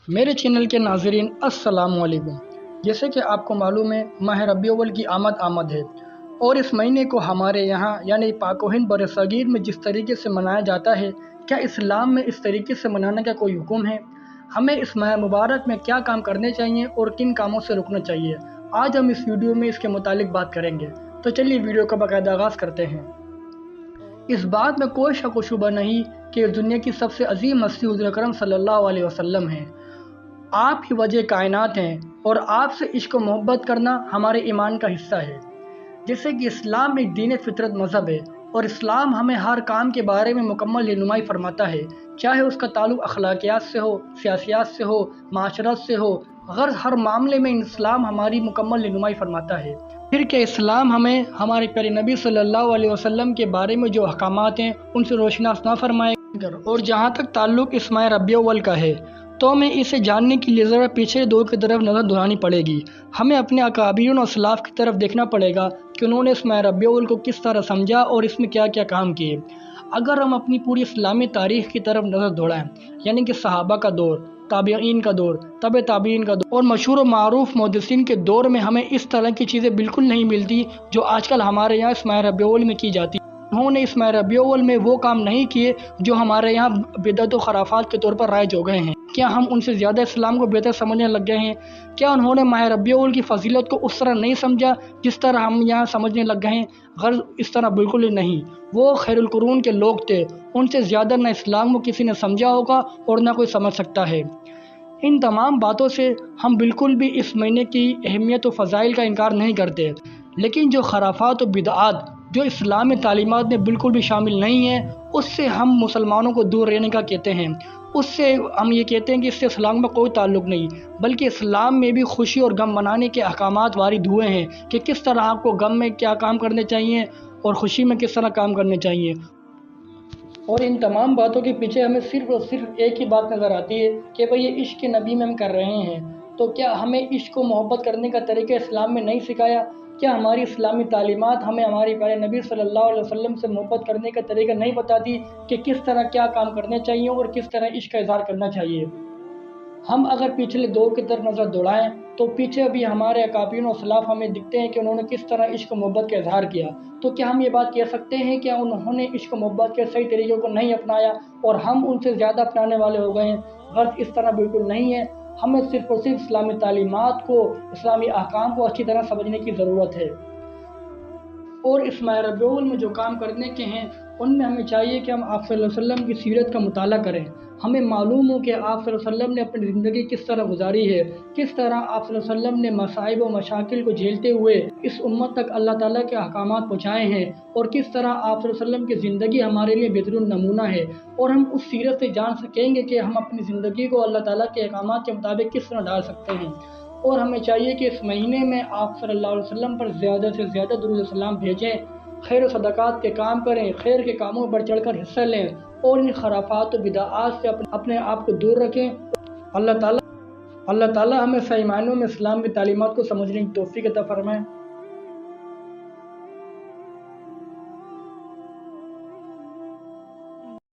میرے چینل کے ناظرین السلام علیکم۔ جیسے کہ آپ کو معلوم ہے ماہ ربیع الاول کی آمد ہے اور اس مہینے کو ہمارے یہاں یعنی پاک و ہند بر صغیر میں جس طریقے سے منایا جاتا ہے، کیا اسلام میں اس طریقے سے منانے کا کوئی حکم ہے؟ ہمیں اس ماہ مبارک میں کیا کام کرنے چاہیے اور کن کاموں سے رکنا چاہیے؟ آج ہم اس ویڈیو میں اس کے متعلق بات کریں گے، تو چلیے ویڈیو کا باقاعدہ آغاز کرتے ہیں۔ اس بات میں کوئی شک و شبہ نہیں کہ اس دنیا کی سب سے عظیم ہستی حضور اکرم صلی اللہ علیہ وسلم ہیں۔ آپ ہی وجہ کائنات ہیں اور آپ سے عشق و محبت کرنا ہمارے ایمان کا حصہ ہے۔ جیسے کہ اسلام ایک دین فطرت مذہب ہے اور اسلام ہمیں ہر کام کے بارے میں مکمل رہنمائی فرماتا ہے، چاہے اس کا تعلق اخلاقیات سے ہو، سیاسیات سے ہو، معاشرت سے ہو، غرض ہر معاملے میں اسلام ہماری مکمل رہنمائی فرماتا ہے۔ پھر کہ اسلام ہمیں ہمارے پیارے نبی صلی اللہ علیہ وسلم کے بارے میں جو احکامات ہیں ان سے روشناس نہ فرمائے گا۔ اور جہاں تک تعلق اس ماہ ربیع الاول کا ہے تو ہمیں اسے جاننے کے لیے ذرا پیچھے دور کی طرف نظر دہرانی پڑے گی۔ ہمیں اپنے اکابرین اور اسلاف کی طرف دیکھنا پڑے گا کہ انہوں نے اس ماہ ربیع الاول کو کس طرح سمجھا اور اس میں کیا کیا کام کیے۔ اگر ہم اپنی پوری اسلامی تاریخ کی طرف نظر دوڑائیں، یعنی کہ صحابہ کا دور، تابعین کا دور، تبع تابعین کا دور اور مشہور و معروف محدثین کے دور میں ہمیں اس طرح کی چیزیں بالکل نہیں ملتی جو آج کل ہمارے یہاں اس ماہ ربیع الاول میں کی جاتی۔ انہوں نے اس ماہ ربیع الاول میں وہ کام نہیں کیے جو ہمارے یہاں بدعت و خرافات کے طور پر رائج ہو گئے ہیں۔ کیا ہم ان سے زیادہ اسلام کو بہتر سمجھنے لگ گئے ہیں؟ کیا انہوں نے ماہ ربیع الاول کی فضیلت کو اس طرح نہیں سمجھا جس طرح ہم یہاں سمجھنے لگ گئے ہیں؟ غرض اس طرح بالکل ہی نہیں۔ وہ خیر القرون کے لوگ تھے، ان سے زیادہ نہ اسلام کو کسی نے سمجھا ہوگا اور نہ کوئی سمجھ سکتا ہے۔ ان تمام باتوں سے ہم بالکل بھی اس مہینے کی اہمیت و فضائل کا انکار نہیں کرتے، لیکن جو خرافات و بدعات جو اسلامی تعلیمات میں بالکل بھی شامل نہیں ہیں اس سے ہم مسلمانوں کو دور رہنے کا کہتے ہیں۔ اس سے ہم یہ کہتے ہیں کہ اس سے اسلام میں کوئی تعلق نہیں، بلکہ اسلام میں بھی خوشی اور غم منانے کے احکامات وارد ہوئے ہیں کہ کس طرح آپ کو غم میں کیا کام کرنے چاہیے اور خوشی میں کس طرح کام کرنے چاہیے۔ اور ان تمام باتوں کے پیچھے ہمیں صرف اور صرف ایک ہی بات نظر آتی ہے کہ بھئی یہ عشق نبی میں ہم کر رہے ہیں۔ تو کیا ہمیں عشق و محبت کرنے کا طریقہ اسلام میں نہیں سکھایا؟ کیا ہماری اسلامی تعلیمات ہمیں ہمارے پیارے نبی صلی اللہ علیہ وسلم سے محبت کرنے کا طریقہ نہیں بتاتی کہ کس طرح کیا کام کرنے چاہیے اور کس طرح عشق کا اظہار کرنا چاہیے؟ ہم اگر پچھلے دور کی طرف نظر دوڑائیں تو پیچھے بھی ہمارے اکابرین و اسلاف ہمیں دکھتے ہیں کہ انہوں نے کس طرح عشق و محبت کا اظہار کیا۔ تو کیا ہم یہ بات کہہ سکتے ہیں کہ انہوں نے عشق و محبت کے صحیح طریقوں کو نہیں اپنایا اور ہم ان سے زیادہ اپنانے والے ہو گئے ہیں؟ غرض اس طرح بالکل نہیں ہے۔ ہمیں صرف اور صرف اسلامی تعلیمات کو، اسلامی احکام کو اچھی طرح سمجھنے کی ضرورت ہے۔ اور اس ماہ ربیع الاول میں جو کام کرنے کے ہیں ان میں ہمیں چاہیے کہ ہم آپ صلی اللہ علیہ وسلم کی سیرت کا مطالعہ کریں۔ ہمیں معلوم ہو کہ آپ صلی اللہ علیہ وسلم نے اپنی زندگی کس طرح گزاری ہے، کس طرح آپ صلی اللہ علیہ وسلم نے مصائب و مشاکل کو جھیلتے ہوئے اس امت تک اللہ تعالیٰ کے احکامات پہنچائے ہیں، اور کس طرح آپ صلی اللہ علیہ وسلم کی زندگی ہمارے لیے بہترین نمونہ ہے۔ اور ہم اس سیرت سے جان سکیں گے کہ ہم اپنی زندگی کو اللہ تعالیٰ کے احکامات کے مطابق کس طرح ڈال سکتے ہیں۔ اور ہمیں چاہیے کہ اس مہینے میں آپ صلی اللہ علیہ وسلم پر زیادہ سے زیادہ درود و سلام بھیجیں، خیر و صدقات کے کام کریں، خیر کے کاموں پر چڑھ کر حصہ لیں اور ان خرافات و بدعات سے اپنے آپ کو دور رکھیں۔ اللہ تعالیٰ ہمیں صحیح معنوں میں اسلام کی تعلیمات کو سمجھنے کی توفیق عطا فرمائے۔